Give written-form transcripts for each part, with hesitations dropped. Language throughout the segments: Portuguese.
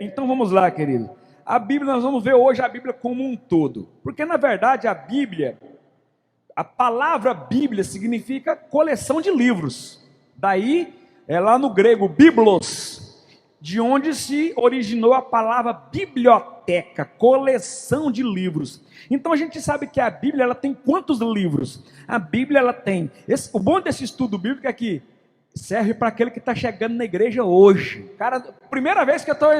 Então vamos lá, querido. A Bíblia, nós vamos ver hoje a Bíblia como um todo. Porque na verdade a Bíblia, a palavra Bíblia significa coleção de livros. Daí é lá no grego biblos, de onde se originou a palavra biblioteca, coleção de livros. Então a gente sabe que a Bíblia, ela tem quantos livros? A Bíblia, ela tem, o bom desse estudo bíblico é que serve para aquele que está chegando na igreja hoje. Cara, primeira vez que eu estou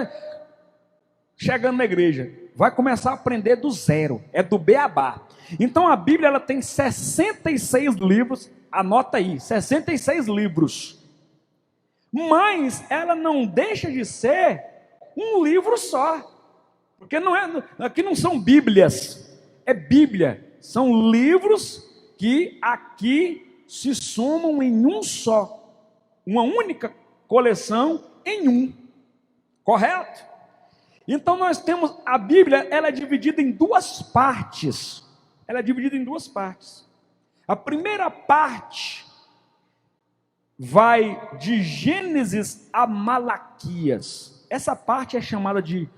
chegando na igreja, vai começar a aprender do zero, é do beabá. Então a Bíblia, ela tem 66 livros, anota aí, 66 livros. Mas ela não deixa de ser um livro só. Porque aqui não são bíblias, é Bíblia. São livros que aqui se somam em um só. Uma única coleção em um. Correto? Então nós temos, a Bíblia, ela é dividida em duas partes. Ela é dividida em duas partes. A primeira parte vai de Gênesis a Malaquias. Essa parte é chamada de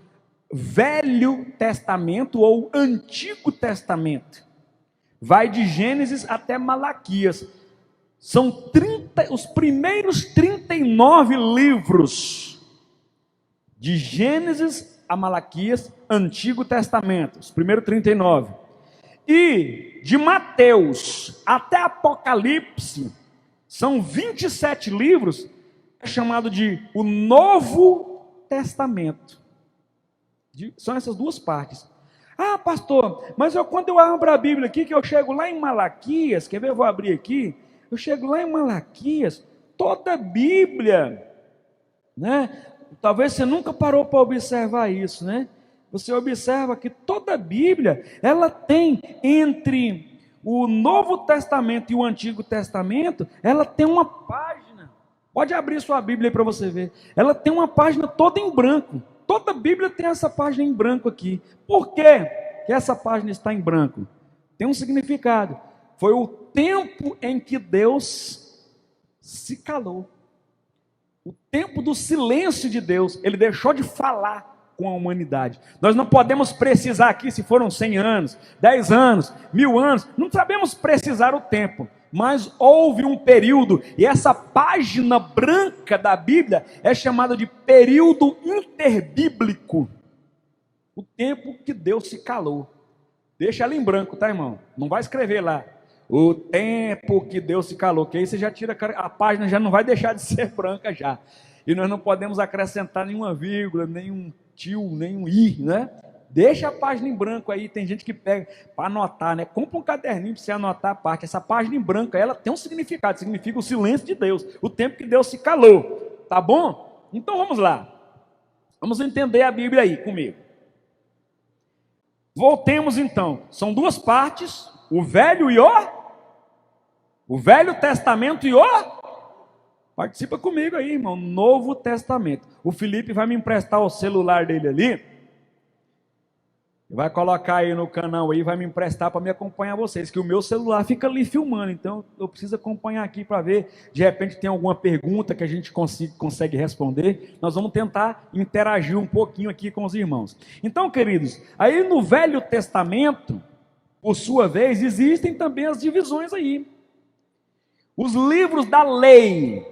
Velho Testamento ou Antigo Testamento. Vai de Gênesis até Malaquias. São os primeiros 39 livros de Gênesis a Malaquias, Antigo Testamento, os primeiros 39. E de Mateus até Apocalipse, são 27 livros, é chamado de o Novo Testamento. São essas duas partes. Ah, pastor, mas quando eu abro a Bíblia aqui, que eu chego lá em Malaquias, quer ver, eu vou abrir aqui, eu chego lá em Malaquias, toda a Bíblia, né? Talvez você nunca parou para observar isso, né? Você observa que toda a Bíblia, ela tem entre o Novo Testamento e o Antigo Testamento, ela tem uma página. Pode abrir sua Bíblia aí para você ver. Ela tem uma página toda em branco. Toda a Bíblia tem essa página em branco aqui. Por quê que essa página está em branco? Tem um significado. Foi o tempo em que Deus se calou. O tempo do silêncio de Deus. Ele deixou de falar com a humanidade. Nós não podemos precisar aqui se foram 100 anos, 10 anos, 1000 anos. Não sabemos precisar o tempo. Mas houve um período, e essa página branca da Bíblia é chamada de período interbíblico. O tempo que Deus se calou. Deixa ela em branco, tá, irmão? Não vai escrever lá. O tempo que Deus se calou, que aí você já tira, a página já não vai deixar de ser branca já. E nós não podemos acrescentar nenhuma vírgula, nenhum tio, nenhum i, né? Deixa a página em branco aí, tem gente que pega para anotar, né? Compra um caderninho para você anotar a parte. Essa página em branco, ela tem um significado, significa o silêncio de Deus, o tempo que Deus se calou, tá bom? Então vamos lá, vamos entender a Bíblia aí comigo. Voltemos então, são duas partes, o Velho Testamento e participa comigo aí, irmão, Novo Testamento. O Felipe vai me emprestar o celular dele ali, vai colocar aí no canal aí, vai me emprestar para me acompanhar vocês, que o meu celular fica ali filmando, então eu preciso acompanhar aqui para ver, de repente tem alguma pergunta que a gente consegue responder, nós vamos tentar interagir um pouquinho aqui com os irmãos. Então, queridos, aí no Velho Testamento, por sua vez, existem também as divisões aí. Os livros da lei,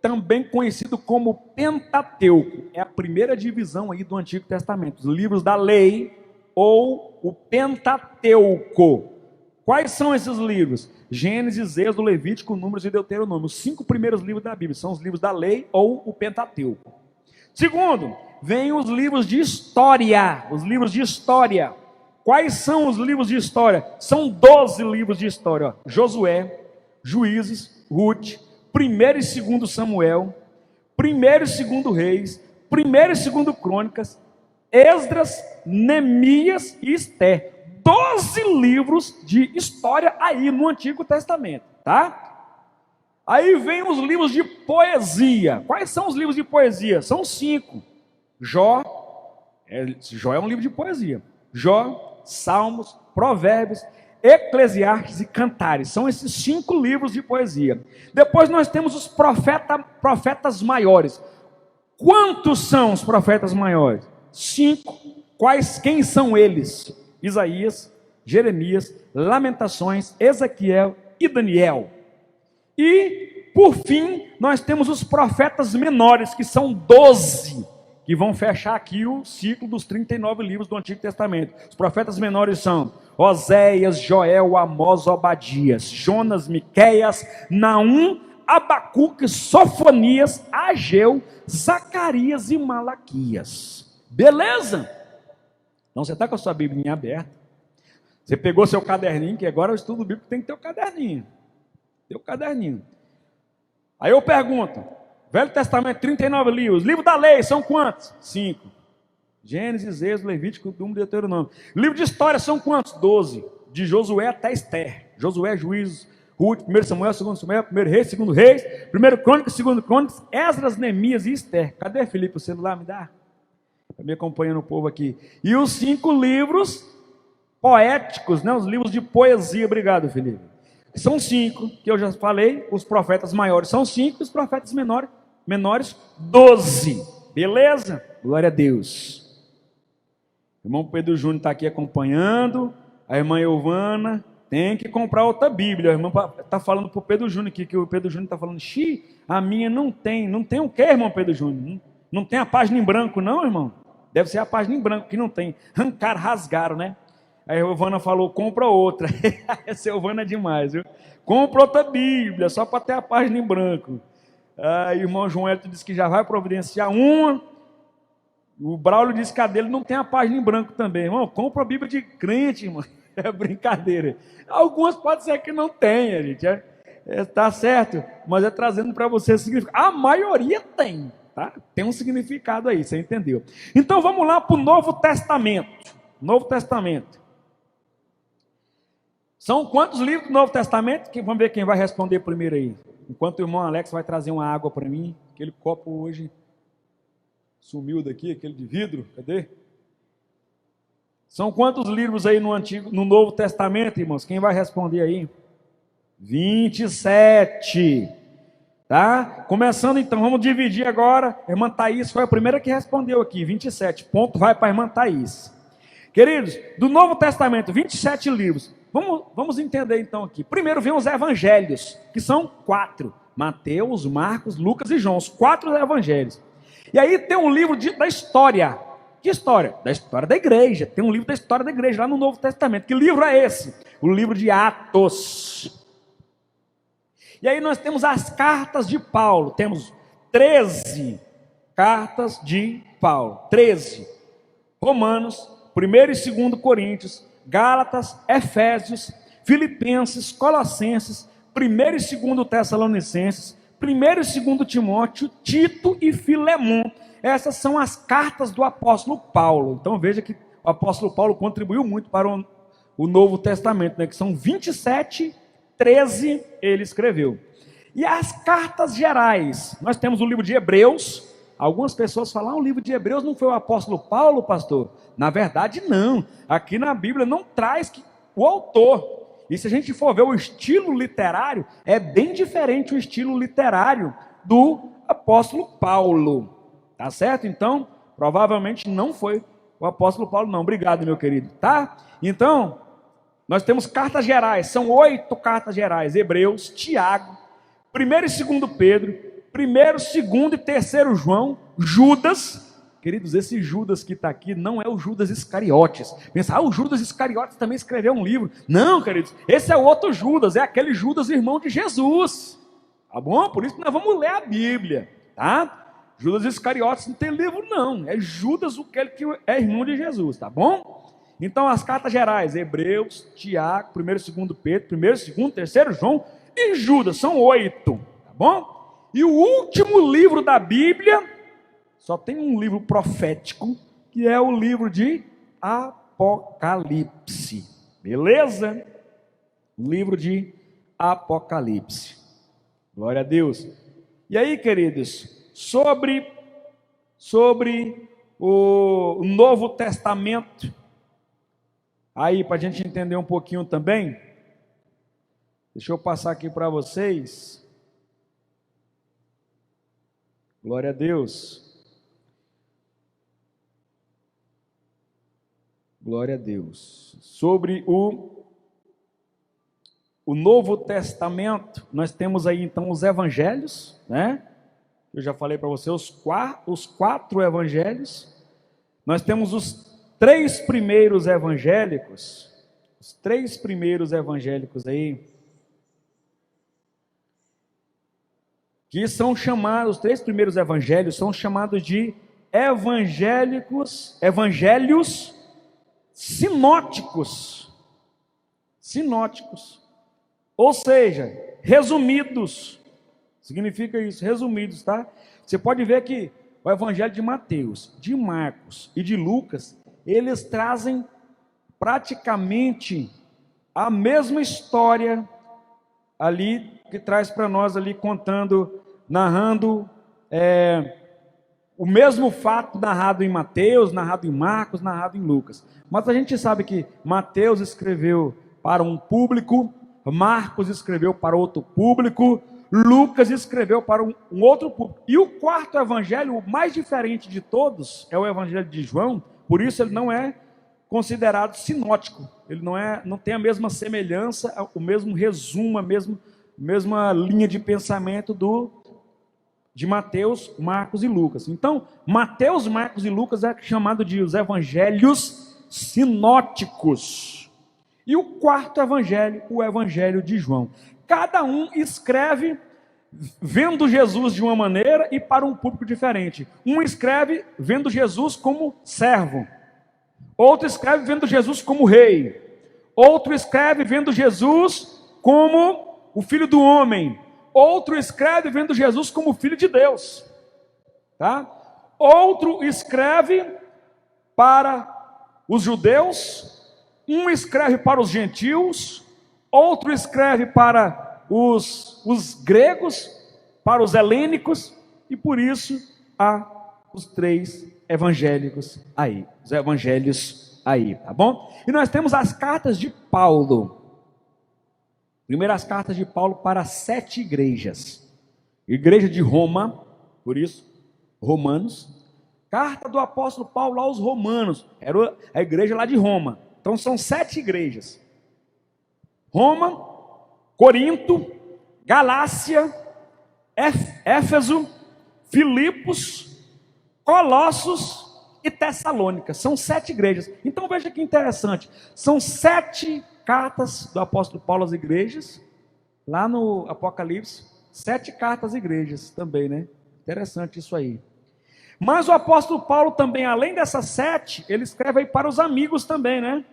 também conhecido como Pentateuco, é a primeira divisão aí do Antigo Testamento, os livros da lei, ou o Pentateuco. Quais são esses livros? Gênesis, Êxodo, Levítico, Números e Deuteronômio. Os 5 primeiros livros da Bíblia são os livros da lei ou o Pentateuco. Segundo, vem os livros de história. Os livros de história. Quais são os livros de história? São 12 livros de história. Josué, Juízes, Ruth, 1º e 2º Samuel, 1º e 2º Reis, 1º e 2º Crônicas, Esdras, Neemias e Esther. 12 livros de história aí no Antigo Testamento, tá? Aí vem os livros de poesia. Quais são os livros de poesia? São 5. Jó é um livro de poesia. Jó, Salmos, Provérbios, Eclesiastes e Cantares. São esses 5 livros de poesia. Depois nós temos os profetas maiores. Quantos são os profetas maiores? 5. Quem são eles? Isaías, Jeremias, Lamentações, Ezequiel e Daniel. E, por fim, nós temos os profetas menores, que são 12, que vão fechar aqui o ciclo dos 39 livros do Antigo Testamento. Os profetas menores são Oséias, Joel, Amós, Obadias, Jonas, Miqueias, Naum, Abacuque, Sofonias, Ageu, Zacarias e Malaquias. Beleza? Então você está com a sua Bíblia aberta. Você pegou seu caderninho, que agora o estudo bíblico tem que ter o caderninho. Tem o caderninho. Aí eu pergunto, Velho Testamento, 39 livros. Livro da lei, são quantos? 5. Gênesis, Êxodo, Levítico, Número, Deuteronômio. Livro de história, são quantos? 12. De Josué até Esther. Josué, Juízes, Ruth, 1 Samuel, 2 Samuel, 1 Reis, 2 Reis, 1 Crônicas, 2 Crônicas, Esdras, Neemias e Esther. Cadê, Felipe, o celular? Me dá. Está me acompanhando o povo aqui. E os 5 livros poéticos, né? Os livros de poesia. Obrigado, Felipe. São 5, que eu já falei. Os profetas maiores são 5, os profetas menores 12. Beleza? Glória a Deus. O irmão Pedro Júnior está aqui acompanhando. A irmã Euvana tem que comprar outra Bíblia. A irmã está falando para o Pedro Júnior aqui, que o Pedro Júnior está falando, a minha não tem. Não tem o quê, irmão Pedro Júnior? Não tem a página em branco não, irmão? Deve ser a página em branco que não tem. Rasgaram, né? Aí a Euvana falou, compra outra. Essa Euvana é demais, viu? Compra outra Bíblia, só para ter a página em branco. Aí o irmão João Hélio disse que já vai providenciar uma. O Braulio disse que a dele não tem a página em branco também. Irmão, compra a Bíblia de crente, irmão. É brincadeira. Algumas pode ser que não tenha, gente. Tá certo, mas é trazendo para você o significado. A maioria tem, tá? Tem um significado aí, você entendeu? Então vamos lá para o Novo Testamento. Novo Testamento. São quantos livros do Novo Testamento? Vamos ver quem vai responder primeiro aí. Enquanto o irmão Alex vai trazer uma água para mim. Aquele copo hoje sumiu daqui, aquele de vidro. Cadê? São quantos livros aí no Novo Testamento, irmãos? Quem vai responder aí? 27. Tá? Começando então, vamos dividir agora. A irmã Thaís foi a primeira que respondeu aqui. 27. Ponto vai para a irmã Thaís. Queridos, do Novo Testamento, 27 livros. Vamos entender então aqui. Primeiro vem os evangelhos, que são 4. Mateus, Marcos, Lucas e João. Os 4 evangelhos. E aí tem um livro da história. Que história? Da história da igreja. Tem um livro da história da igreja lá no Novo Testamento. Que livro é esse? O livro de Atos. E aí nós temos as cartas de Paulo. Temos 13 cartas de Paulo. 13. Romanos, 1º e 2º Coríntios, Gálatas, Efésios, Filipenses, Colossenses, 1º e 2º Tessalonicenses, 1º e 2º Timóteo, Tito e Filemon. Essas são as cartas do apóstolo Paulo. Então veja que o apóstolo Paulo contribuiu muito para o Novo Testamento, né? Que são 27, 13 ele escreveu. E as cartas gerais, nós temos o livro de Hebreus. Algumas pessoas falam, o livro de Hebreus não foi o apóstolo Paulo, pastor? Na verdade, não. Aqui na Bíblia não traz o autor. E se a gente for ver o estilo literário, é bem diferente o estilo literário do apóstolo Paulo. Tá certo? Então, provavelmente não foi o apóstolo Paulo, não. Obrigado, meu querido. Tá? Então, nós temos cartas gerais. São 8 cartas gerais. Hebreus, Tiago, 1º e 2º Pedro, 1º, 2º e 3º João, Judas. Queridos, esse Judas que está aqui não é o Judas Iscariotes. Pensa, o Judas Iscariotes também escreveu um livro. Não, queridos, esse é o outro Judas, é aquele Judas irmão de Jesus. Tá bom? Por isso que nós vamos ler a Bíblia, tá? Judas Iscariotes não tem livro não, é Judas aquele que é irmão de Jesus, tá bom? Então as cartas gerais, Hebreus, Tiago, 1º e 2º Pedro, 1º, 2º, 3º João e Judas, são 8, tá bom? E o último livro da Bíblia, só tem um livro profético, que é o livro de Apocalipse. Beleza? O livro de Apocalipse. Glória a Deus. E aí, queridos, sobre o Novo Testamento, aí para a gente entender um pouquinho também, deixa eu passar aqui para vocês. Glória a Deus. Glória a Deus. Sobre o Novo Testamento, nós temos aí então os evangelhos, né? Eu já falei para você os quatro evangelhos. Nós temos os três primeiros evangélicos. Os três primeiros evangélicos aí, que são chamados, os três primeiros evangelhos são chamados de evangelhos sinóticos. Sinóticos. Ou seja, resumidos. Significa isso, resumidos, tá? Você pode ver que o evangelho de Mateus, de Marcos e de Lucas, eles trazem praticamente a mesma história ali, que traz para nós ali contando, narrando o mesmo fato narrado em Mateus, narrado em Marcos, narrado em Lucas. Mas a gente sabe que Mateus escreveu para um público, Marcos escreveu para outro público, Lucas escreveu para um outro público. E o quarto evangelho, o mais diferente de todos, é o evangelho de João, por isso ele não é considerado sinótico. Ele não tem a mesma semelhança, o mesmo resumo, a mesma linha de pensamento de Mateus, Marcos e Lucas. Então, Mateus, Marcos e Lucas é chamado de os evangelhos sinóticos. E o quarto evangelho, o evangelho de João. Cada um escreve vendo Jesus de uma maneira e para um público diferente. Um escreve vendo Jesus como servo. Outro escreve vendo Jesus como rei. Outro escreve vendo Jesus como o Filho do Homem. Outro escreve vendo Jesus como Filho de Deus. Tá? Outro escreve para os judeus. Um escreve para os gentios. Outro escreve para os gregos, para os helênicos. E por isso há os três evangélicos aí. Os evangelhos aí, tá bom? E nós temos as cartas de Paulo. Primeiras cartas de Paulo para 7 igrejas. Igreja de Roma, por isso, Romanos. Carta do apóstolo Paulo aos Romanos. Era a igreja lá de Roma. Então são 7 igrejas. Roma, Corinto, Galácia, Éfeso, Filipos, Colossos e Tessalônica. São 7 igrejas. Então veja que interessante. São 7 cartas do apóstolo Paulo às igrejas. Lá no Apocalipse, 7 cartas às igrejas também, né? Interessante isso aí. Mas o apóstolo Paulo também, além dessas 7, ele escreve aí para os amigos também, né?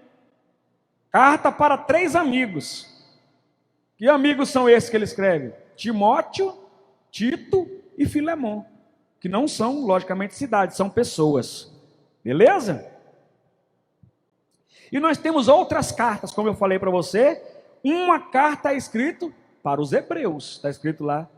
Carta para 3 amigos. Que amigos são esses que ele escreve? Timóteo, Tito e Filemon. Que não são, logicamente, cidades, são pessoas. Beleza? E nós temos outras cartas, como eu falei para você. Uma carta é escrita para os hebreus. Está escrito lá,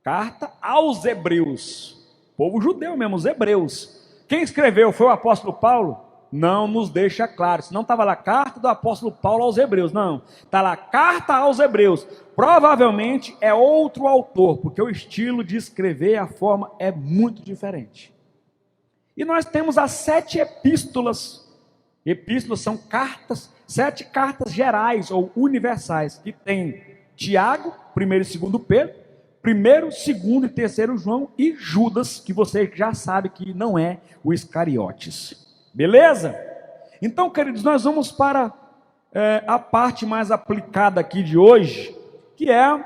carta aos hebreus. Povo judeu mesmo, os hebreus. Quem escreveu foi o apóstolo Paulo? Não nos deixa claro. Se não estava lá, carta do apóstolo Paulo aos hebreus. Não, está lá, carta aos hebreus. Provavelmente é outro autor, porque o estilo de escrever, a forma é muito diferente. E nós temos as 7 epístolas. Epístolas são cartas, 7 cartas gerais ou universais, que tem Tiago, 1º e 2º Pedro, 1º, 2º e 3º João e Judas, que você já sabe que não é o Iscariotes. Beleza? Então, queridos, nós vamos para a parte mais aplicada aqui de hoje, que é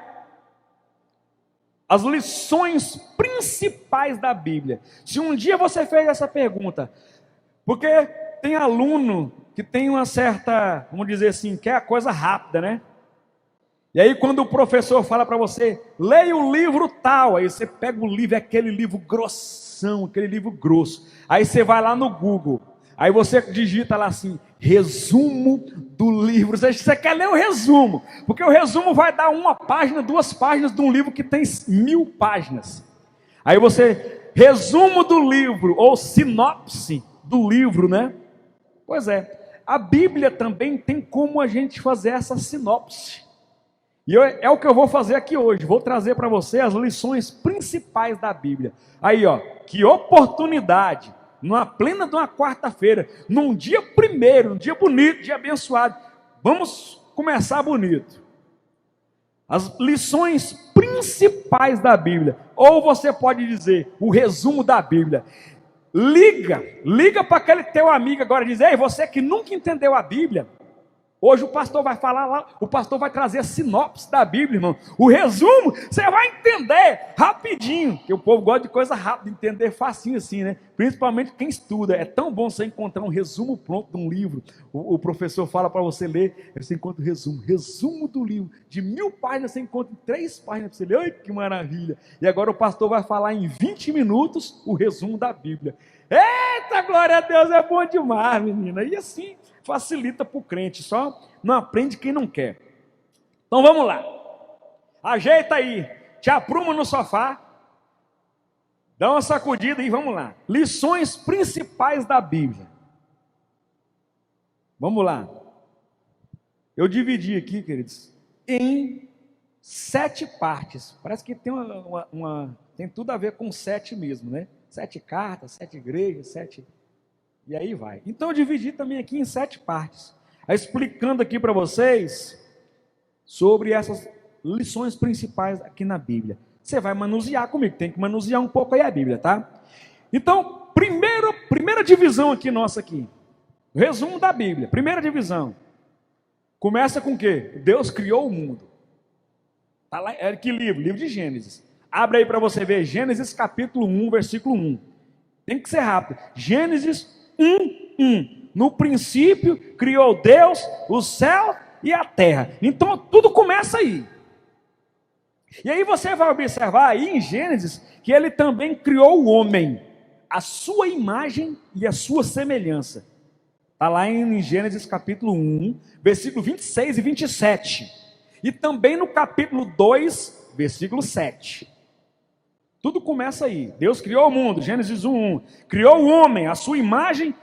as lições principais da Bíblia. Se um dia você fez essa pergunta, porque tem aluno que tem uma certa, vamos dizer assim, quer a coisa rápida, né? E aí quando o professor fala para você, leia o livro tal, aí você pega o livro, é aquele livro grossão, aquele livro grosso. Aí você vai lá no Google, aí você digita lá assim, resumo do livro. Você quer ler o resumo, porque o resumo vai dar 1 página, 2 páginas de um livro que tem 1000 páginas. Aí você, resumo do livro, ou sinopse do livro, né? Pois é, a Bíblia também tem como a gente fazer essa sinopse. E é o que eu vou fazer aqui hoje. Vou trazer para você as lições principais da Bíblia. Aí, ó, que oportunidade numa plena de uma quarta-feira, num dia primeiro, um dia bonito, dia abençoado. Vamos começar bonito. As lições principais da Bíblia, ou você pode dizer, o resumo da Bíblia. Liga para aquele teu amigo agora e diz: ei, você que nunca entendeu a Bíblia, hoje o pastor vai falar lá, o pastor vai trazer a sinopse da Bíblia, irmão. O resumo, você vai entender rapidinho, porque o povo gosta de coisa rápida, entender facinho assim, né? Principalmente quem estuda. É tão bom você encontrar um resumo pronto de um livro. O professor fala para você ler, você encontra o resumo do livro. De 1000 páginas, você encontra 3 páginas para você ler. Ai, que maravilha! E agora o pastor vai falar em 20 minutos o resumo da Bíblia. Eita, glória a Deus, é bom demais, menina. E assim facilita para o crente, só não aprende quem não quer. Então vamos lá, ajeita aí, te apruma no sofá, dá uma sacudida e vamos lá. Lições principais da Bíblia. Vamos lá. Eu dividi aqui, queridos, em 7 partes. Parece que tem tem tudo a ver com 7 mesmo, né? 7 cartas, 7 igrejas, 7... E aí vai. Então eu dividi também aqui em 7 partes, explicando aqui para vocês sobre essas lições principais aqui na Bíblia. Você vai manusear comigo, tem que manusear um pouco aí a Bíblia, tá? Então, primeira divisão aqui nossa aqui, resumo da Bíblia. Primeira divisão, começa com o quê? Deus criou o mundo. Tá lá, que livro? Livro de Gênesis. Abre aí para você ver, Gênesis capítulo 1, versículo 1. Tem que ser rápido. Gênesis 1. No princípio criou Deus o céu e a terra. Então tudo começa aí. E aí você vai observar aí em Gênesis que ele também criou o homem, a sua imagem e a sua semelhança. Está lá em Gênesis capítulo 1, versículo 26 e 27. E também no capítulo 2, versículo 7. Tudo começa aí. Deus criou o mundo, Gênesis 1. Criou o homem, a sua imagem,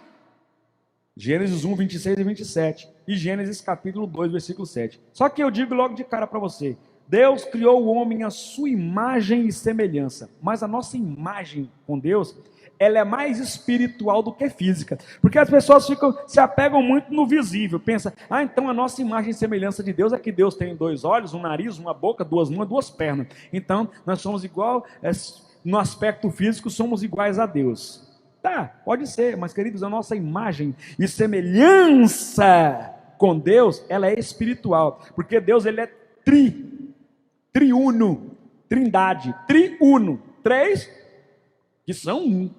Gênesis 1, 26 e 27. E Gênesis capítulo 2, versículo 7. Só que eu digo logo de cara para você, Deus criou o homem à sua imagem e semelhança. Mas a nossa imagem com Deus, ela é mais espiritual do que física. Porque as pessoas se apegam muito no visível. Pensa, então a nossa imagem e semelhança de Deus é que Deus tem 2 olhos, um nariz, uma boca, 2 mãos, 2 pernas. Então nós somos igual, no aspecto físico somos iguais a Deus. Tá, pode ser, mas queridos, a nossa imagem e semelhança com Deus, ela é espiritual. Porque Deus, ele é triuno, trindade, triuno. 3 que são 1.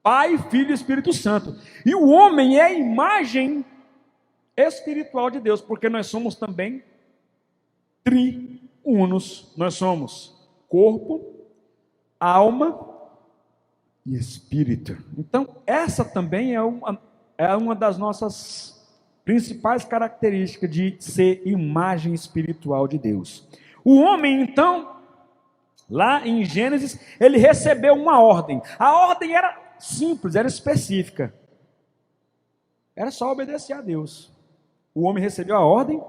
Pai, Filho e Espírito Santo. E o homem é a imagem espiritual de Deus, porque nós somos também triunos. Nós somos corpo, alma e espírito. Então, essa também é uma das nossas principais características de ser imagem espiritual de Deus. O homem, então, lá em Gênesis, ele recebeu uma ordem. A ordem era simples, era específica. Era só obedecer a Deus. O homem recebeu a ordem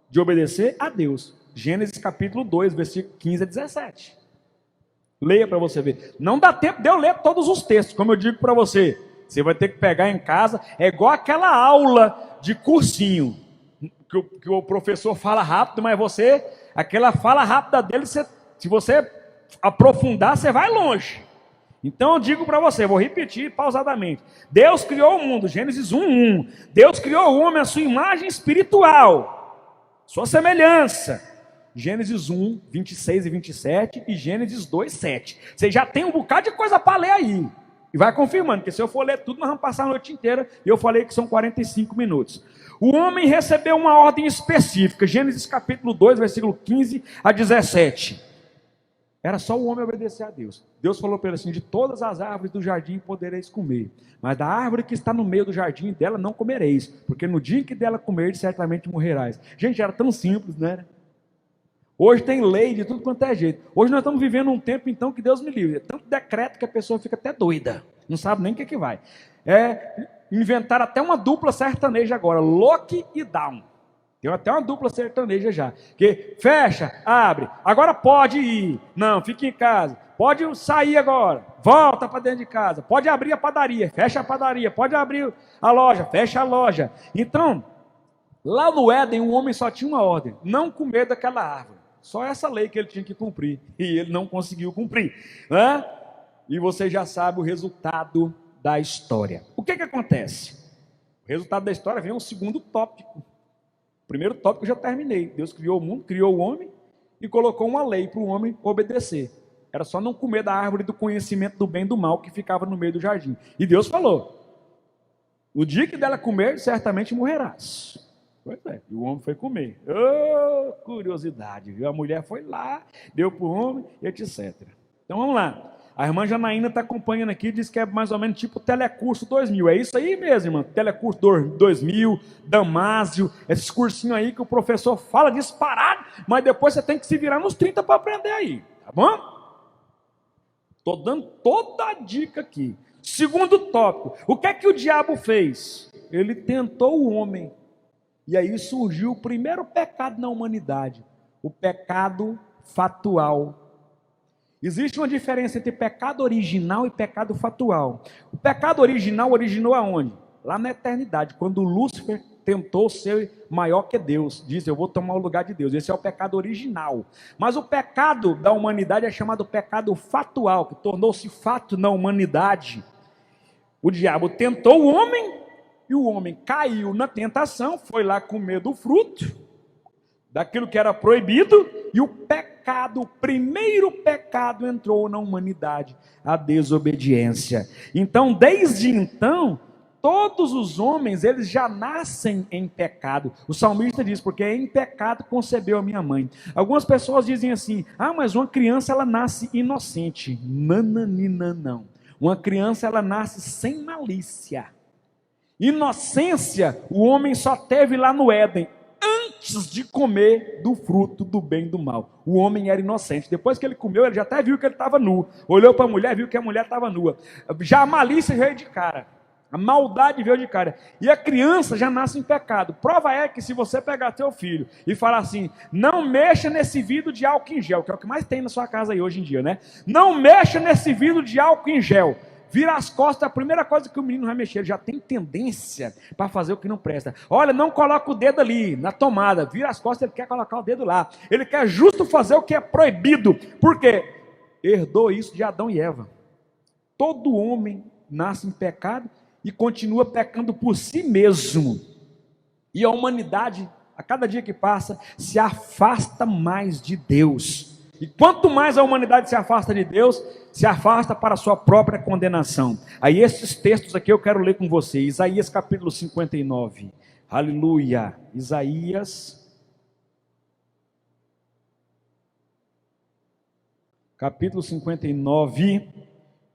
de obedecer a Deus. Gênesis capítulo 2, versículo 15 a 17. Leia para você ver. Não dá tempo de eu ler todos os textos, como eu digo para você. Você vai ter que pegar em casa. É igual aquela aula de cursinho, que o professor fala rápido, mas aquela fala rápida dele, se você aprofundar, você vai longe. Então eu digo para você, vou repetir pausadamente. Deus criou o mundo, Gênesis 1:1. Deus criou o homem à sua imagem espiritual, sua semelhança. Gênesis 1, 26 e 27 e Gênesis 2, 7. Você já tem um bocado de coisa para ler aí. E vai confirmando, porque se eu for ler tudo, nós vamos passar a noite inteira. E eu falei que são 45 minutos. O homem recebeu uma ordem específica. Gênesis capítulo 2, versículo 15 a 17. Era só o homem obedecer a Deus. Deus falou para ele assim: de todas as árvores do jardim podereis comer, mas da árvore que está no meio do jardim, dela não comereis, porque no dia em que dela comerdes, certamente morrerás. Gente, era tão simples, né? Hoje tem lei de tudo quanto é jeito. Hoje nós estamos vivendo um tempo, então, que Deus me livre. É tanto decreto que a pessoa fica até doida. Não sabe nem o que vai. Inventaram até uma dupla sertaneja agora, Loki e Down. Tem até uma dupla sertaneja já. Que fecha, abre, agora pode ir. Não, fica em casa. Pode sair agora, volta para dentro de casa. Pode abrir a padaria, fecha a padaria. Pode abrir a loja, fecha a loja. Então, lá no Éden, o homem só tinha uma ordem: não comer daquela árvore. Só essa lei que ele tinha que cumprir. E ele não conseguiu cumprir, né? E você já sabe o resultado da história. O que acontece? O resultado da história vem um segundo tópico. O primeiro tópico eu já terminei. Deus criou o mundo, criou o homem e colocou uma lei para o homem obedecer. Era só não comer da árvore do conhecimento do bem e do mal que ficava no meio do jardim. E Deus falou: o dia que dela comer, certamente morrerás. Pois é, e o homem foi comer. Oh, curiosidade, viu? A mulher foi lá, deu para o homem, etc. Então vamos lá. A irmã Janaína está acompanhando aqui, diz que é mais ou menos tipo Telecurso 2000. É isso aí mesmo, irmã. Telecurso 2000, Damásio, esses cursinhos aí que o professor fala disparado, mas depois você tem que se virar nos 30 para aprender aí, tá bom? Estou dando toda a dica aqui. Segundo tópico, o que é que o diabo fez? Ele tentou o homem. E aí surgiu o primeiro pecado na humanidade, o pecado fatual. Existe uma diferença entre pecado original e pecado fatual. O pecado original originou aonde? Lá na eternidade, quando Lúcifer tentou ser maior que Deus. Diz: eu vou tomar o lugar de Deus. Esse é o pecado original. Mas o pecado da humanidade é chamado pecado fatual, que tornou-se fato na humanidade. O diabo tentou o homem, e o homem caiu na tentação, foi lá comer do fruto, daquilo que era proibido, e o pecado, o primeiro pecado entrou na humanidade, a desobediência. Então, desde então, todos os homens, eles já nascem em pecado. O salmista diz: porque em pecado concebeu a minha mãe. Algumas pessoas dizem assim: mas uma criança ela nasce inocente. Nananina, não. Uma criança ela nasce sem malícia. Inocência, o homem só teve lá no Éden, antes de comer do fruto do bem e do mal. O homem era inocente. Depois que ele comeu, ele já até viu que ele estava nu. Olhou para a mulher, viu que a mulher estava nua. Já a malícia veio de cara. A maldade veio de cara. E a criança já nasce em pecado. Prova é que se você pegar teu filho e falar assim: não mexa nesse vidro de álcool em gel, que é o que mais tem na sua casa aí hoje em dia, né? Não mexa nesse vidro de álcool em gel. Vira as costas, a primeira coisa que o menino vai mexer, ele já tem tendência para fazer o que não presta. Olha, não coloca o dedo ali na tomada, vira as costas, ele quer colocar o dedo lá. Ele quer justo fazer o que é proibido. Por quê? Herdou isso de Adão e Eva. Todo homem nasce em pecado e continua pecando por si mesmo. E a humanidade, a cada dia que passa, se afasta mais de Deus. E quanto mais a humanidade se afasta de Deus, se afasta para a sua própria condenação. Aí esses textos aqui eu quero ler com você. Isaías capítulo 59. Aleluia. Isaías capítulo 59,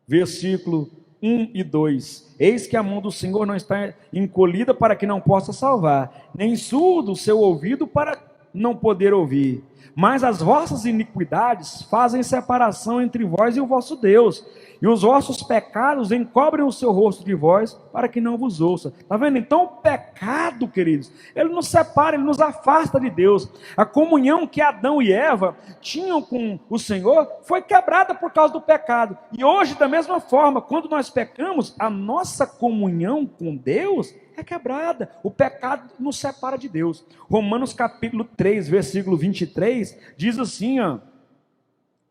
versículo 1 e 2. Eis que a mão do Senhor não está encolhida para que não possa salvar, nem surdo o seu ouvido para não poder ouvir. Mas as vossas iniquidades fazem separação entre vós e o vosso Deus, e os vossos pecados encobrem o seu rosto de vós, para que não vos ouça. Está vendo? Então o pecado, queridos, ele nos separa, ele nos afasta de Deus. A comunhão que Adão e Eva tinham com o Senhor foi quebrada por causa do pecado. E hoje, da mesma forma, quando nós pecamos, a nossa comunhão com Deus é quebrada. O pecado nos separa de Deus. Romanos capítulo 3, versículo 23, diz assim,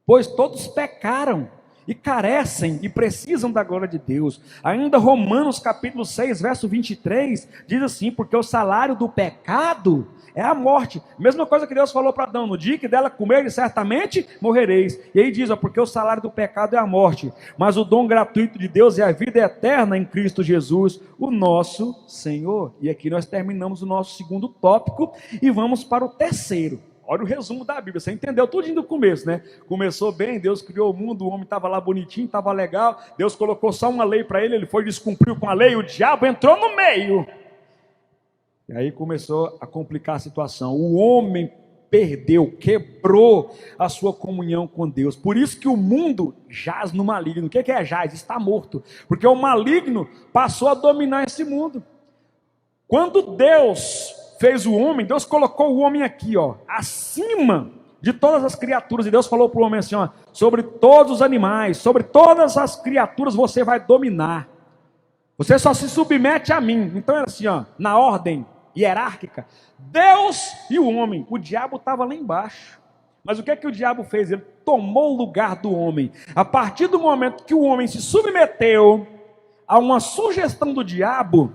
pois todos pecaram e carecem e precisam da glória de Deus. Ainda Romanos capítulo 6, verso 23, diz assim: porque o salário do pecado é a morte. Mesma coisa que Deus falou para Adão: no dia que dela comer, certamente morrereis. E aí diz, porque o salário do pecado é a morte, mas o dom gratuito de Deus é a vida eterna em Cristo Jesus, o nosso Senhor. E aqui nós terminamos o nosso segundo tópico e vamos para o terceiro. Olha o resumo da Bíblia, você entendeu tudo do começo, né? Começou bem, Deus criou o mundo, o homem estava lá bonitinho, estava legal, Deus colocou só uma lei para ele, ele foi descumpriu com a lei, o diabo entrou no meio. E aí começou a complicar a situação. O homem perdeu, quebrou a sua comunhão com Deus. Por isso que o mundo jaz no maligno. O que é jaz? Está morto. Porque o maligno passou a dominar esse mundo. Quando Deus fez o homem, Deus colocou o homem aqui, ó, acima de todas as criaturas. E Deus falou para o homem assim, ó, sobre todos os animais, sobre todas as criaturas você vai dominar. Você só se submete a mim. Então era assim, ó, na ordem hierárquica, Deus e o homem. O diabo estava lá embaixo. Mas o que é que o diabo fez? Ele tomou o lugar do homem. A partir do momento que o homem se submeteu a uma sugestão do diabo,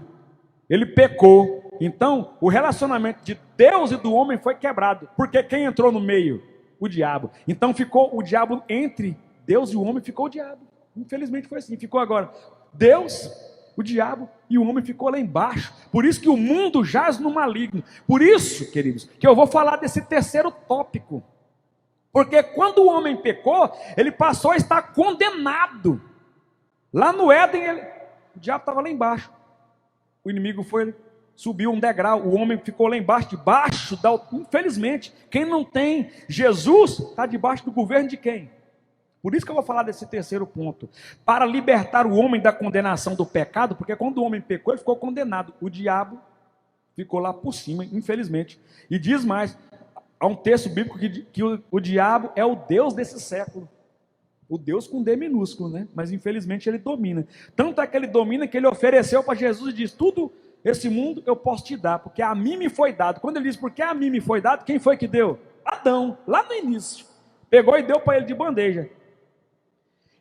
ele pecou. Então, o relacionamento de Deus e do homem foi quebrado. Porque quem entrou no meio? O diabo. Então ficou o diabo entre Deus e o homem, ficou o diabo. Infelizmente foi assim. Ficou agora Deus, o diabo e o homem ficou lá embaixo. Por isso que o mundo jaz no maligno. Por isso, queridos, que eu vou falar desse terceiro tópico. Porque quando o homem pecou, ele passou a estar condenado. Lá no Éden, o diabo estava lá embaixo. O inimigo subiu um degrau. O homem ficou lá embaixo, infelizmente, quem não tem Jesus, está debaixo do governo de quem? Por isso que eu vou falar desse terceiro ponto. Para libertar o homem da condenação do pecado, porque quando o homem pecou, ele ficou condenado. O diabo ficou lá por cima, infelizmente. E diz mais, há um texto bíblico que o diabo é o Deus desse século. O Deus com D minúsculo, né? Mas infelizmente ele domina. Tanto é que ele domina que ele ofereceu para Jesus e diz, tudo esse mundo eu posso te dar, porque a mim me foi dado. Quando ele diz, porque a mim me foi dado, quem foi que deu? Adão, lá no início. Pegou e deu para ele de bandeja.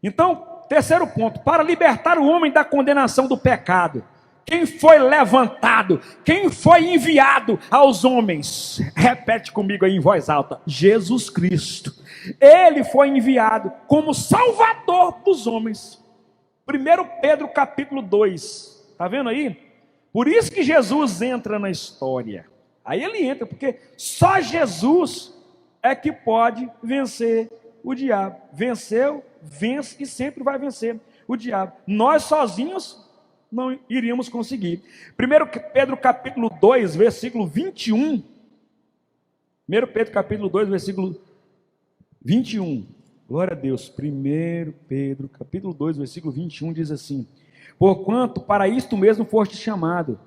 Então, terceiro ponto, para libertar o homem da condenação do pecado. Quem foi levantado? Quem foi enviado aos homens? Repete comigo aí em voz alta. Jesus Cristo. Ele foi enviado como Salvador dos homens. 1 Pedro capítulo 2. Está vendo aí? Por isso que Jesus entra na história. Aí ele entra, porque só Jesus é que pode vencer o diabo. Venceu, vence e sempre vai vencer o diabo. Nós sozinhos não iríamos conseguir. 1 Pedro capítulo 2, versículo 21. 1 Pedro capítulo 2, versículo 21. Glória a Deus. 1 Pedro capítulo 2, versículo 21 diz assim: porquanto para isto mesmo foste chamado,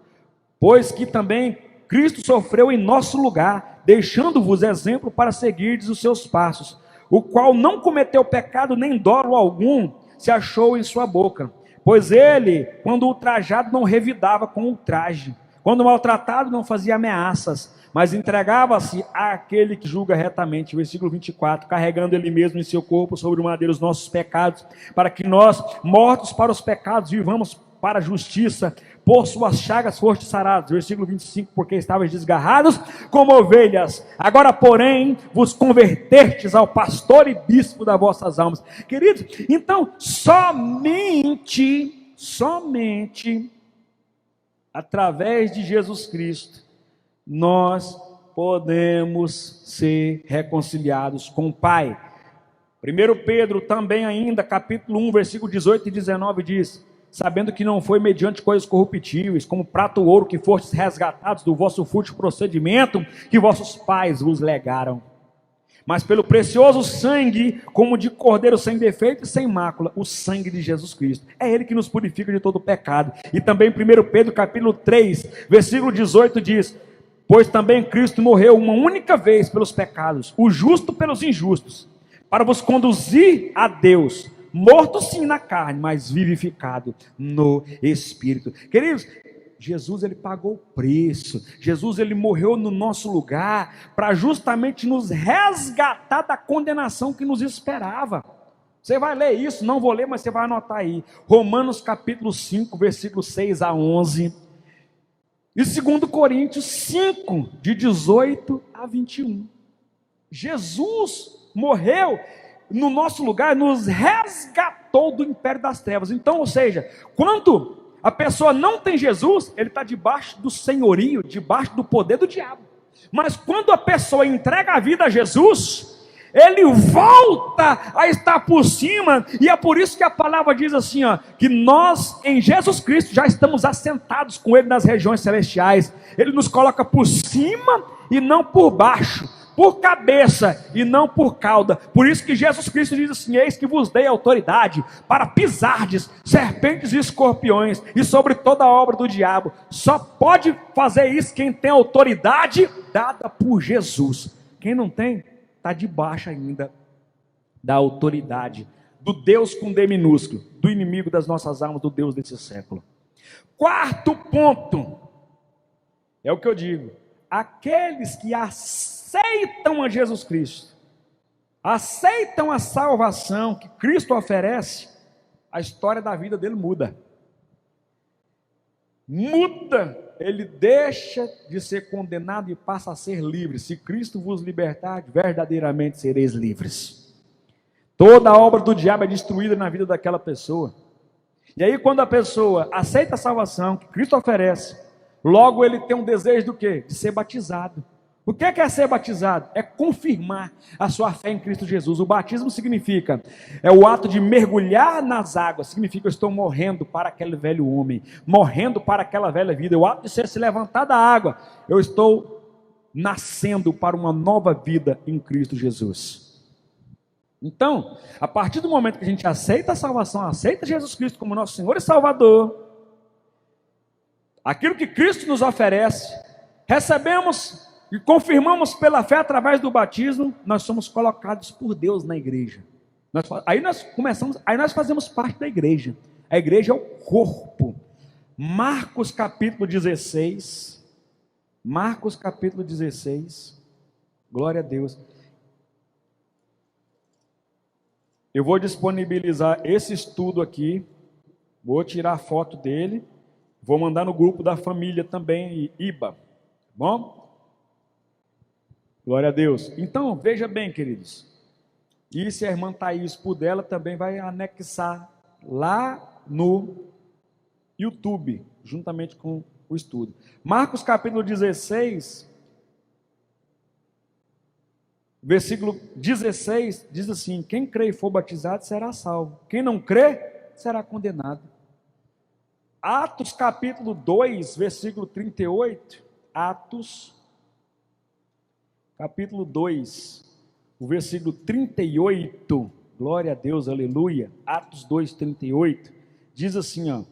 pois que também Cristo sofreu em nosso lugar, deixando-vos exemplo para seguirdes os seus passos, o qual não cometeu pecado nem dolo algum se achou em sua boca. Pois ele, quando ultrajado, não revidava com ultraje, quando maltratado, não fazia ameaças, mas entregava-se àquele que julga retamente. Versículo 24, carregando ele mesmo em seu corpo sobre o madeiro os nossos pecados, para que nós, mortos para os pecados, vivamos para a justiça. Por suas chagas fostes sarados. Versículo 25, porque estavais desgarrados como ovelhas, agora porém vos convertestes ao pastor e bispo das vossas almas. Queridos, então somente através de Jesus Cristo nós podemos ser reconciliados com o Pai. 1 Pedro também ainda, capítulo 1, versículo 18 e 19 diz: sabendo que não foi mediante coisas corruptíveis, como prata ou ouro, que fostes resgatados do vosso fútil procedimento que vossos pais vos legaram, mas pelo precioso sangue, como de cordeiro sem defeito e sem mácula, o sangue de Jesus Cristo. É Ele que nos purifica de todo pecado. E também 1 Pedro capítulo 3, versículo 18 diz: pois também Cristo morreu uma única vez pelos pecados, o justo pelos injustos, para vos conduzir a Deus, morto sim na carne, mas vivificado no Espírito. Queridos, Jesus ele pagou o preço. Jesus ele morreu no nosso lugar para justamente nos resgatar da condenação que nos esperava. Você vai ler isso, não vou ler, mas você vai anotar aí. Romanos capítulo 5, versículo 6 a 11. E 2 Coríntios 5, de 18 a 21. Jesus morreu no nosso lugar, nos resgatou do império das trevas. Então, ou seja, quando a pessoa não tem Jesus, ele está debaixo do senhorio, debaixo do poder do diabo. Mas quando a pessoa entrega a vida a Jesus, ele volta a estar por cima. E é por isso que a palavra diz assim, ó, que nós em Jesus Cristo já estamos assentados com Ele nas regiões celestiais. Ele nos coloca por cima e não por baixo. por cabeça e não por cauda. Por isso que Jesus Cristo diz assim: eis que vos dei autoridade para pisardes serpentes e escorpiões e sobre toda a obra do diabo. Só pode fazer isso quem tem autoridade dada por Jesus. Quem não tem, está debaixo ainda da autoridade do Deus com D minúsculo, do inimigo das nossas almas, do Deus desse século. Quarto ponto, é o que eu digo: aqueles que aceitam a Jesus Cristo, aceitam a salvação que Cristo oferece, a história da vida dele muda. Ele deixa de ser condenado e passa a ser livre. Se Cristo vos libertar, verdadeiramente sereis livres. Toda a obra do diabo é destruída na vida daquela pessoa. E aí, quando a pessoa aceita a salvação que Cristo oferece, logo ele tem um desejo do quê? De ser batizado. O que é ser batizado? É confirmar a sua fé em Cristo Jesus. O batismo significa, é o ato de mergulhar nas águas, significa eu estou morrendo para aquele velho homem, morrendo para aquela velha vida. O ato de se levantar da água, eu estou nascendo para uma nova vida em Cristo Jesus. Então, a partir do momento que a gente aceita a salvação, aceita Jesus Cristo como nosso Senhor e Salvador, aquilo que Cristo nos oferece, recebemos e confirmamos pela fé através do batismo, nós somos colocados por Deus na igreja. Aí nós fazemos parte da igreja. A igreja é o corpo. Marcos capítulo 16. Marcos capítulo 16. Glória a Deus. Eu vou disponibilizar esse estudo aqui. Vou tirar a foto dele. Vou mandar no grupo da família também, IBA. Bom? Glória a Deus. Então, veja bem, queridos. E se a irmã Thaís puder, ela também vai anexar lá no YouTube, juntamente com o estudo. Marcos capítulo 16, versículo 16, diz assim: quem crê e for batizado será salvo. Quem não crê, será condenado. Atos capítulo 2, versículo 38. Atos capítulo 2, o versículo 38, glória a Deus, aleluia, Atos 2, 38, diz assim, ó: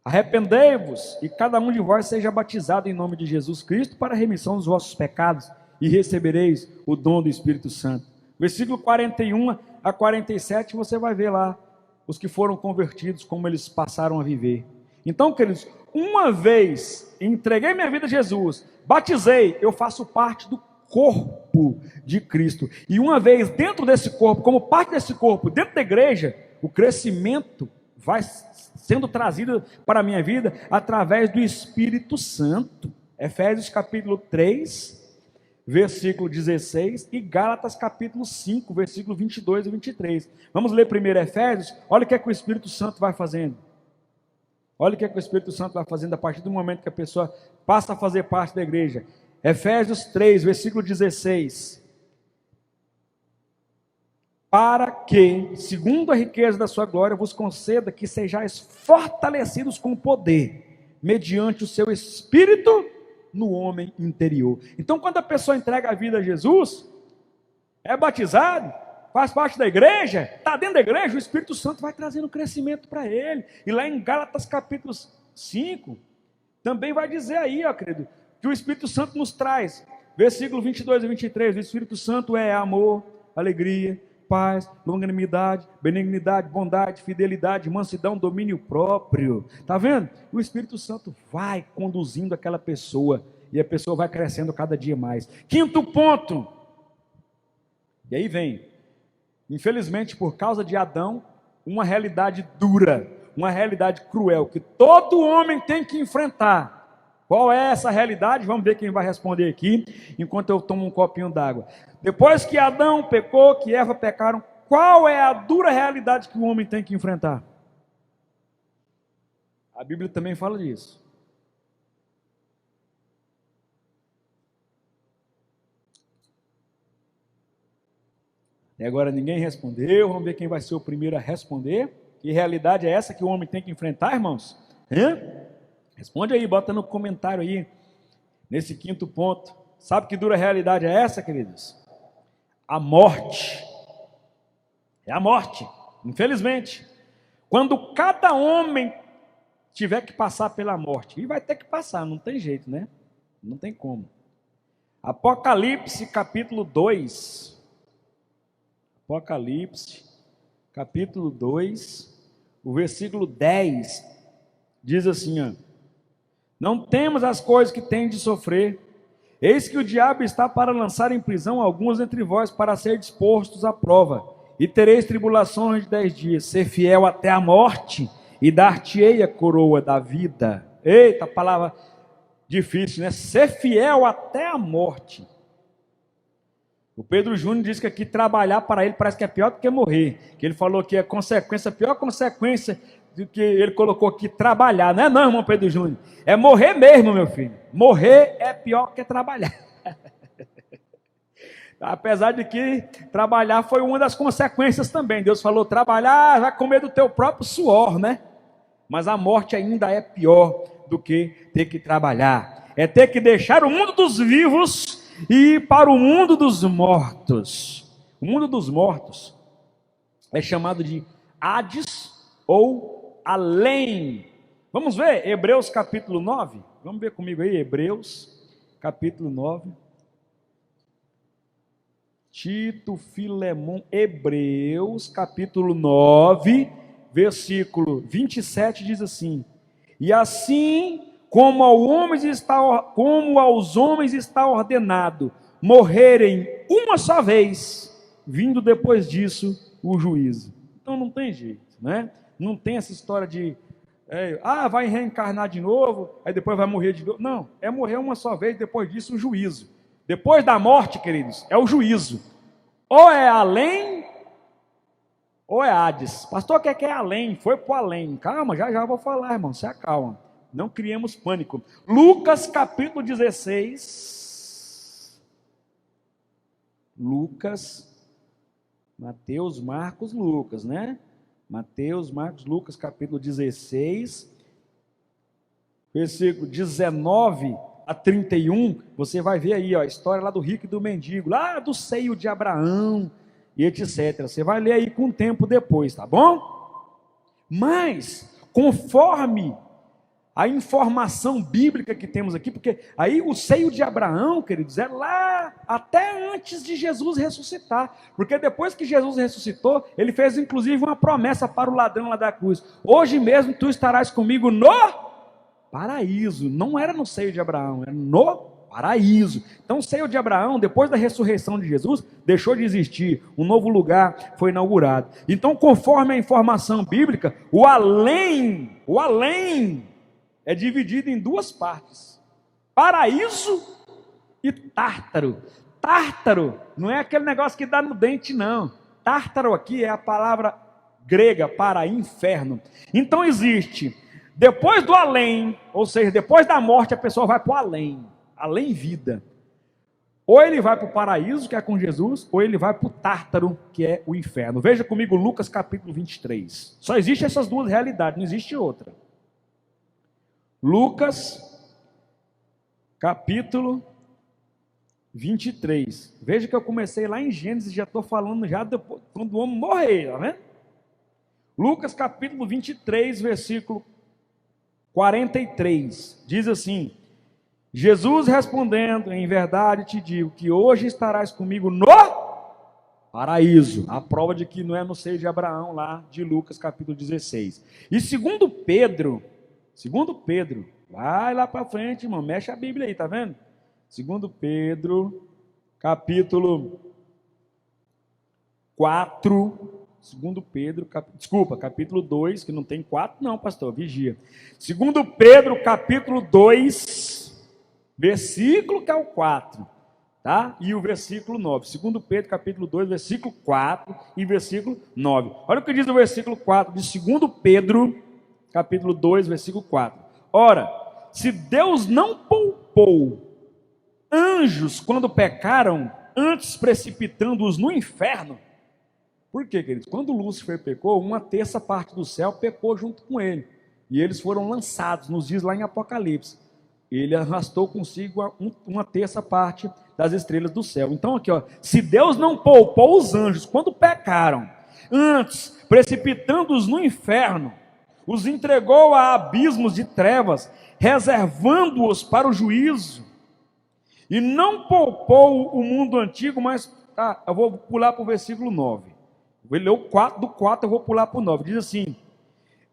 arrependei-vos e cada um de vós seja batizado em nome de Jesus Cristo para a remissão dos vossos pecados e recebereis o dom do Espírito Santo. Versículo 41 a 47, você vai ver lá os que foram convertidos, como eles passaram a viver. Então, queridos, uma vez entreguei minha vida a Jesus, batizei, eu faço parte do corpo de Cristo. E uma vez dentro desse corpo, como parte desse corpo, dentro da igreja, o crescimento vai sendo trazido para a minha vida através do Espírito Santo. Efésios capítulo 3, versículo 16 e Gálatas capítulo 5, versículo 22 e 23. Vamos ler primeiro Efésios. Olha o que é que o Espírito Santo vai fazendo. Olha o que é que o Espírito Santo vai fazendo a partir do momento que a pessoa passa a fazer parte da igreja. Efésios 3, versículo 16. Para que, segundo a riqueza da sua glória, vos conceda que sejais fortalecidos com poder, mediante o seu Espírito no homem interior. Então, quando a pessoa entrega a vida a Jesus, é batizado, faz parte da igreja, está dentro da igreja, o Espírito Santo vai trazendo crescimento para ele. E lá em Gálatas capítulo 5, também vai dizer aí, ó querido, que o Espírito Santo nos traz, versículo 22 e 23, o Espírito Santo é amor, alegria, paz, longanimidade, benignidade, bondade, fidelidade, mansidão, domínio próprio. Está vendo? O Espírito Santo vai conduzindo aquela pessoa, e a pessoa vai crescendo cada dia mais. Quinto ponto, e aí vem, infelizmente por causa de Adão, uma realidade dura, uma realidade cruel, que todo homem tem que enfrentar. Qual é essa realidade? Vamos ver quem vai responder aqui, enquanto eu tomo um copinho d'água. Depois que Adão pecou, que Eva pecaram, qual é a dura realidade que o homem tem que enfrentar? A Bíblia também fala disso. E agora ninguém respondeu, vamos ver quem vai ser o primeiro a responder. Que realidade é essa que o homem tem que enfrentar, irmãos? Responde aí, bota no comentário aí, nesse quinto ponto. Sabe que dura realidade é essa, queridos? A morte. É a morte, infelizmente. Quando cada homem tiver que passar pela morte, e vai ter que passar, não tem jeito, né? Não tem como. Apocalipse, capítulo 2. Apocalipse, capítulo 2, o versículo 10, diz assim, ó: não temos as coisas que tem de sofrer, eis que o diabo está para lançar em prisão alguns entre vós, para ser dispostos à prova, e tereis tribulações de 10 dias, ser fiel até a morte, e dar-te-ei a coroa da vida. Eita, palavra difícil, né? Ser fiel até a morte. O Pedro Júnior disse que aqui trabalhar para ele parece que é pior do que morrer, que ele falou que a pior consequência do que ele colocou aqui, trabalhar. Não é não, irmão Pedro Júnior, é morrer mesmo, meu filho. Morrer é pior que trabalhar. Apesar de que trabalhar foi uma das consequências também. Deus falou, trabalhar vai comer do teu próprio suor, né? Mas a morte ainda é pior do que ter que trabalhar. É ter que deixar o mundo dos vivos e ir para o mundo dos mortos. O mundo dos mortos é chamado de Hades ou além. Vamos ver Hebreus capítulo 9? Vamos ver comigo aí, Hebreus capítulo 9. Tito, Filemão, Hebreus, capítulo 9, versículo 27, diz assim: e assim como aos homens está ordenado morrerem uma só vez, vindo depois disso o juízo. Então não tem jeito, né? Não tem essa história de vai reencarnar de novo, aí depois vai morrer de novo. Não, é morrer uma só vez, depois disso o juízo. Depois da morte, queridos, é o juízo. Ou é além, ou é Hades. Pastor, o que é além? Foi para o além. Calma, já vou falar, irmão, se acalma. Não criemos pânico. Lucas capítulo 16. Lucas, Mateus, Marcos, Lucas, né? Mateus, Marcos, Lucas capítulo 16, versículo 19 a 31, você vai ver aí, ó, a história lá do rico e do mendigo, lá do seio de Abraão, e etc. Você vai ler aí com o tempo depois, tá bom? Mas, conforme a informação bíblica que temos aqui, porque aí o seio de Abraão, queridos, é lá até antes de Jesus ressuscitar, porque depois que Jesus ressuscitou, ele fez inclusive uma promessa para o ladrão lá da cruz: hoje mesmo tu estarás comigo no paraíso. Não era no seio de Abraão, era no paraíso. Então o seio de Abraão, depois da ressurreição de Jesus, deixou de existir, um novo lugar foi inaugurado. Então, conforme a informação bíblica, o além é dividido em duas partes: paraíso e tártaro. Tártaro não é aquele negócio que dá no dente, não. Tártaro aqui é a palavra grega para inferno. Então existe, depois do além, ou seja, depois da morte, a pessoa vai para o além vida. Ou ele vai para o paraíso, que é com Jesus, ou ele vai para o tártaro, que é o inferno. Veja comigo Lucas capítulo 23. Só existe essas duas realidades, não existe outra. Lucas capítulo 23. Veja que eu comecei lá em Gênesis, já estou falando já depois, quando o homem morrer, tá vendo? Lucas capítulo 23, versículo 43, diz assim: Jesus respondendo, em verdade te digo, que hoje estarás comigo no paraíso. A prova de que não é no seio de Abraão, lá de Lucas capítulo 16. E segundo Pedro, vai lá para frente, irmão, mexe a Bíblia aí, tá vendo? Segundo Pedro, capítulo 4, capítulo 2, que não tem 4 não, pastor, vigia. Segundo Pedro, capítulo 2, versículo que é o 4, tá? E o versículo 9. Segundo Pedro, capítulo 2, versículo 4 e versículo 9. Olha o que diz o versículo 4 de segundo Pedro, capítulo 2, versículo 4. Ora, se Deus não poupou anjos quando pecaram, antes precipitando-os no inferno. Por quê, queridos? Quando Lúcifer pecou, 1/3 parte do céu pecou junto com ele. E eles foram lançados, nos diz lá em Apocalipse. ele arrastou consigo uma terça parte das estrelas do céu. Então aqui, ó, se Deus não poupou os anjos quando pecaram, antes precipitando-os no inferno, os entregou a abismos de trevas, reservando-os para o juízo, e não poupou o mundo antigo, mas, eu vou pular para o versículo 9, vou ler o 4, do 4 eu vou pular para o 9, diz assim: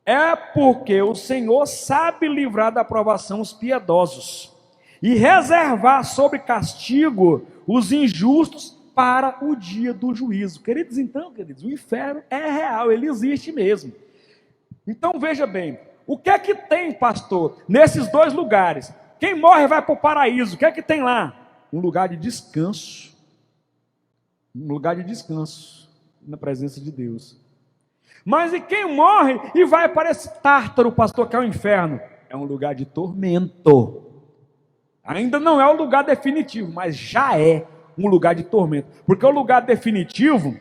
é porque o Senhor sabe livrar da provação os piedosos, e reservar sob castigo os injustos para o dia do juízo. Queridos, então, queridos, o inferno é real, ele existe mesmo. Então veja bem, o que é que tem, pastor, nesses dois lugares? Quem morre vai para o paraíso, o que é que tem lá? Um lugar de descanso, na presença de Deus. Mas e quem morre e vai para esse Tártaro, pastor, que é o inferno? É um lugar de tormento. Ainda não é o lugar definitivo, mas já é um lugar de tormento. Porque o lugar definitivo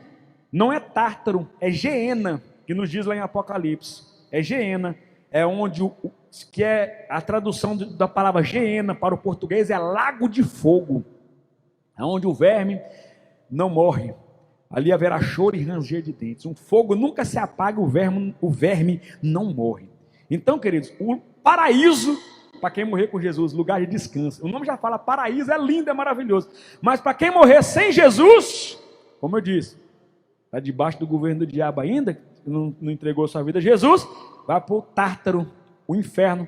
não é Tártaro, é Geena, que nos diz lá em Apocalipse. É Geena, é onde, que é a tradução da palavra Geena para o português, é lago de fogo. É onde o verme não morre. Ali haverá choro e ranger de dentes. Um fogo nunca se apaga, o verme não morre. Então, queridos, o paraíso, para quem morrer com Jesus, lugar de descanso. O nome já fala paraíso, é lindo, é maravilhoso. Mas para quem morrer sem Jesus, como eu disse, está debaixo do governo do diabo ainda, não entregou sua vida a Jesus, vai para o Tártaro, o inferno,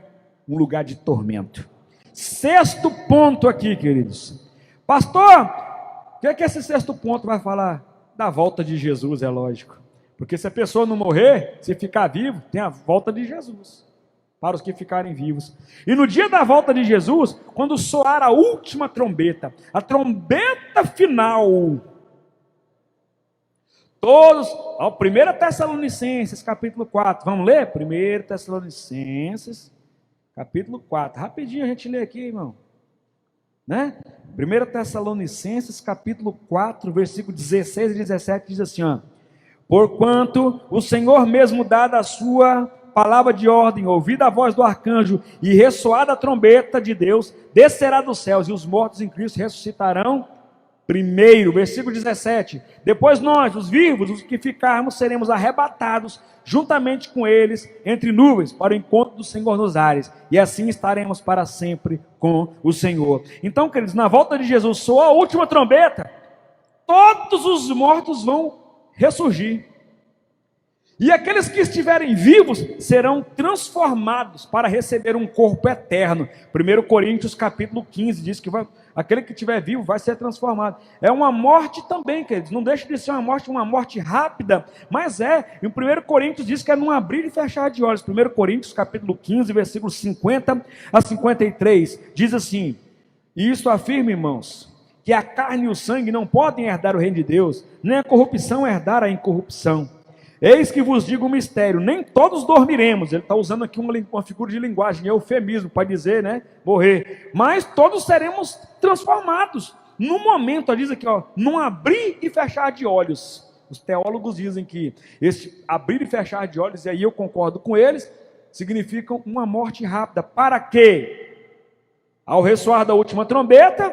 um lugar de tormento. Sexto ponto aqui, queridos. Pastor, o que é que esse sexto ponto vai falar? Da volta de Jesus, é lógico. Porque se a pessoa não morrer, se ficar vivo, tem a volta de Jesus, para os que ficarem vivos. E no dia da volta de Jesus, quando soar a última trombeta, a trombeta final, todos, 1 Tessalonicenses, capítulo 4, vamos ler? 1 Tessalonicenses, capítulo 4, rapidinho a gente lê aqui, irmão. Né? 1 Tessalonicenses, capítulo 4, versículo 16 e 17, diz assim, ó: porquanto o Senhor mesmo, dada a sua palavra de ordem, ouvida a voz do arcanjo e ressoada a trombeta de Deus, descerá dos céus, e os mortos em Cristo ressuscitarão primeiro. Versículo 17: depois nós, os vivos, os que ficarmos, seremos arrebatados juntamente com eles entre nuvens para o encontro do Senhor nos ares, e assim estaremos para sempre com o Senhor. Então, queridos, na volta de Jesus soa a última trombeta, todos os mortos vão ressurgir, e aqueles que estiverem vivos serão transformados para receber um corpo eterno. 1 Coríntios capítulo 15 diz que aquele que estiver vivo vai ser transformado. É uma morte também, queridos, não deixa de ser uma morte rápida, mas em 1 Coríntios diz que é num abrir e fechar de olhos. 1 Coríntios capítulo 15, versículos 50 a 53, diz assim: e isto afirma, irmãos, que a carne e o sangue não podem herdar o reino de Deus, nem a corrupção herdar a incorrupção. Eis que vos digo um mistério, nem todos dormiremos. Ele está usando aqui uma figura de linguagem, eufemismo, para dizer, né, morrer. Mas todos seremos transformados. No momento, diz aqui, num abrir e fechar de olhos. Os teólogos dizem que esse abrir e fechar de olhos, e aí eu concordo com eles, significam uma morte rápida. Para quê? Ao ressoar da última trombeta,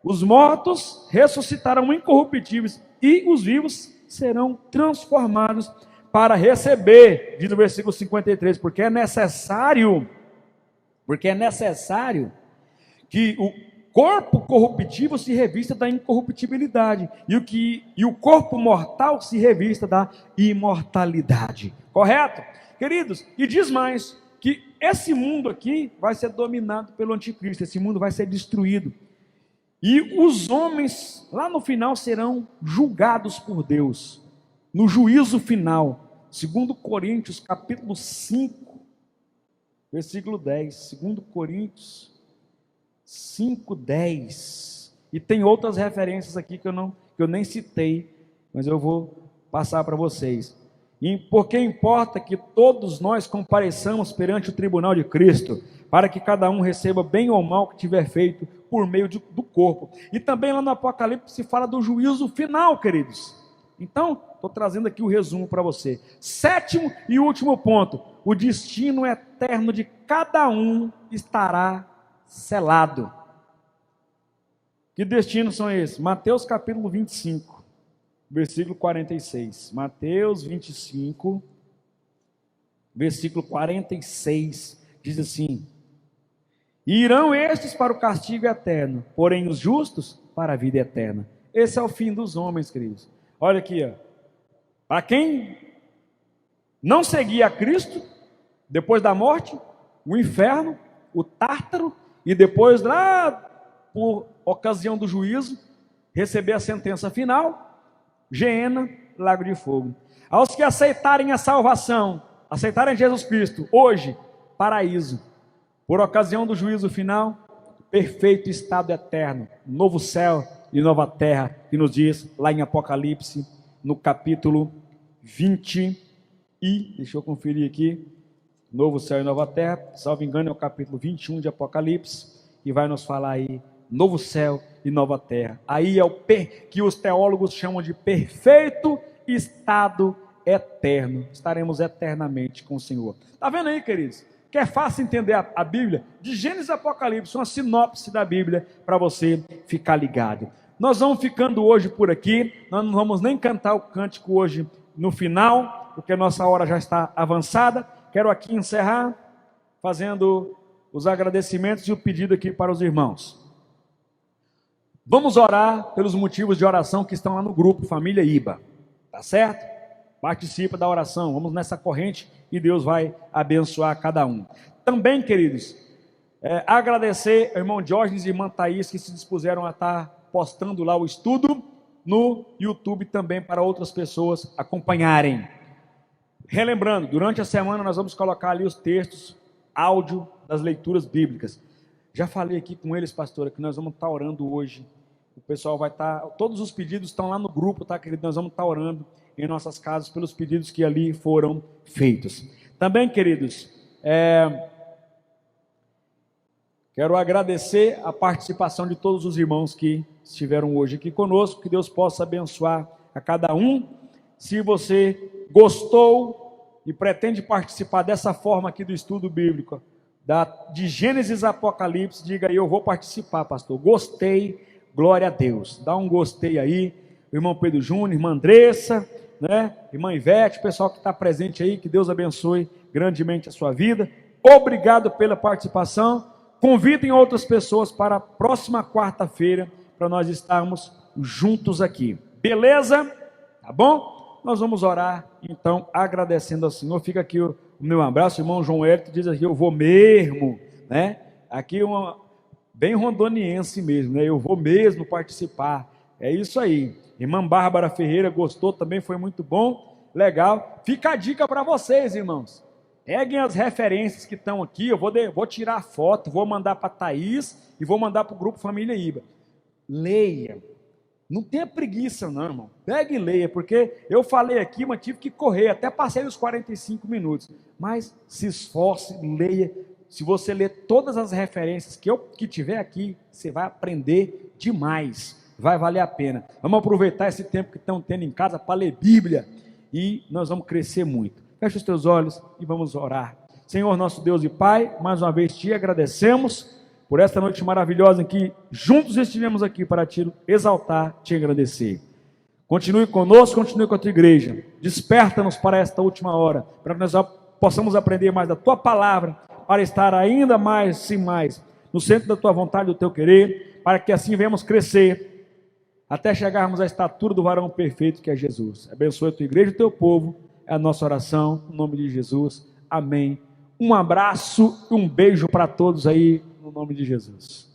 os mortos ressuscitarão incorruptíveis, e os vivos serão transformados para receber, diz o versículo 53, porque é necessário que o corpo corruptível se revista da incorruptibilidade, e o corpo mortal se revista da imortalidade. Correto? Queridos, e diz mais, que esse mundo aqui vai ser dominado pelo anticristo, esse mundo vai ser destruído. E os homens, lá no final, serão julgados por Deus, no juízo final. 2 Coríntios, capítulo 5, versículo 10. 2 Coríntios 5, 10. E tem outras referências aqui que eu nem citei, mas eu vou passar para vocês. Porque importa que todos nós compareçamos perante o tribunal de Cristo, para que cada um receba bem ou mal o que tiver feito por meio do corpo. E também lá no Apocalipse se fala do juízo final, queridos. Então, estou trazendo aqui o resumo para você. Sétimo e último ponto: o destino eterno de cada um estará selado. Que destinos são esses? Mateus capítulo 25, versículo 46. Mateus 25, versículo 46, diz assim: e irão estes para o castigo eterno, porém os justos para a vida eterna. Esse é o fim dos homens, queridos. Olha aqui, ó. Para quem não seguia a Cristo, depois da morte, o inferno, o tártaro, e depois lá, por ocasião do juízo, receber a sentença final, Geena, lago de fogo. Aos que aceitarem a salvação, aceitarem Jesus Cristo, hoje, paraíso. Por ocasião do juízo final, perfeito estado eterno, novo céu e nova terra, que nos diz lá em Apocalipse, no capítulo 20 e, deixa eu conferir aqui, novo céu e nova terra, salvo engano é o capítulo 21 de Apocalipse, e vai nos falar aí, novo céu e nova terra. Aí é o que os teólogos chamam de perfeito estado eterno. Estaremos eternamente com o Senhor. Está vendo aí, queridos? Que é fácil entender a Bíblia, de Gênesis a Apocalipse, uma sinopse da Bíblia, para você ficar ligado. Nós vamos ficando hoje por aqui, nós não vamos nem cantar o cântico hoje no final, porque a nossa hora já está avançada. Quero aqui encerrar, fazendo os agradecimentos e o pedido aqui para os irmãos. Vamos orar pelos motivos de oração que estão lá no grupo Família Iba, tá certo? Participa da oração, vamos nessa corrente e Deus vai abençoar cada um. Também, queridos, agradecer ao irmão Diógenes e irmã Thaís, que se dispuseram a estar postando lá o estudo no YouTube também para outras pessoas acompanharem. Relembrando, durante a semana nós vamos colocar ali os textos, áudio das leituras bíblicas. Já falei aqui com eles, pastora, que nós vamos estar orando hoje. O pessoal vai estar, todos os pedidos estão lá no grupo, tá, querido? Nós vamos estar orando em nossas casas pelos pedidos que ali foram feitos. Também, queridos, quero agradecer a participação de todos os irmãos que estiveram hoje aqui conosco, que Deus possa abençoar a cada um. Se você gostou e pretende participar dessa forma aqui do estudo bíblico, de Gênesis a Apocalipse, diga aí, eu vou participar, pastor. Gostei, glória a Deus. Dá um gostei aí, o irmão Pedro Júnior, irmã Andressa, né? Irmã Ivete, o pessoal que está presente aí, que Deus abençoe grandemente a sua vida. Obrigado pela participação. Convidem outras pessoas para a próxima quarta-feira, para nós estarmos juntos aqui. Beleza? Tá bom? Nós vamos orar, então, agradecendo ao Senhor. Fica aqui o meu abraço, o irmão João Hélio diz aqui, eu vou mesmo, né? Aqui bem rondoniense mesmo, né? Eu vou mesmo participar. É isso aí. Irmã Bárbara Ferreira gostou também, foi muito bom, legal. Fica a dica para vocês, irmãos. Peguem as referências que estão aqui, eu vou tirar foto, vou mandar para a Thaís e vou mandar para o grupo Família Iba. Leia. Não tenha preguiça não, irmão. Pegue e leia, porque eu falei aqui, mas tive que correr, até passei os 45 minutos. Mas se esforce, leia. Se você ler todas as referências que tiver aqui, você vai aprender demais. Vai valer a pena. Vamos aproveitar esse tempo que estão tendo em casa para ler Bíblia. E nós vamos crescer muito. Feche os teus olhos e vamos orar. Senhor, nosso Deus e Pai, mais uma vez te agradecemos por esta noite maravilhosa em que juntos estivemos aqui para te exaltar, te agradecer. Continue conosco, continue com a tua igreja. Desperta-nos para esta última hora, para que nós possamos aprender mais da tua palavra, para estar ainda mais, sim mais, no centro da tua vontade, do teu querer, para que assim venhamos crescer, até chegarmos à estatura do varão perfeito que é Jesus. Abençoe a tua igreja e o teu povo, é a nossa oração, no nome de Jesus. Amém. Um abraço e um beijo para todos aí, no nome de Jesus.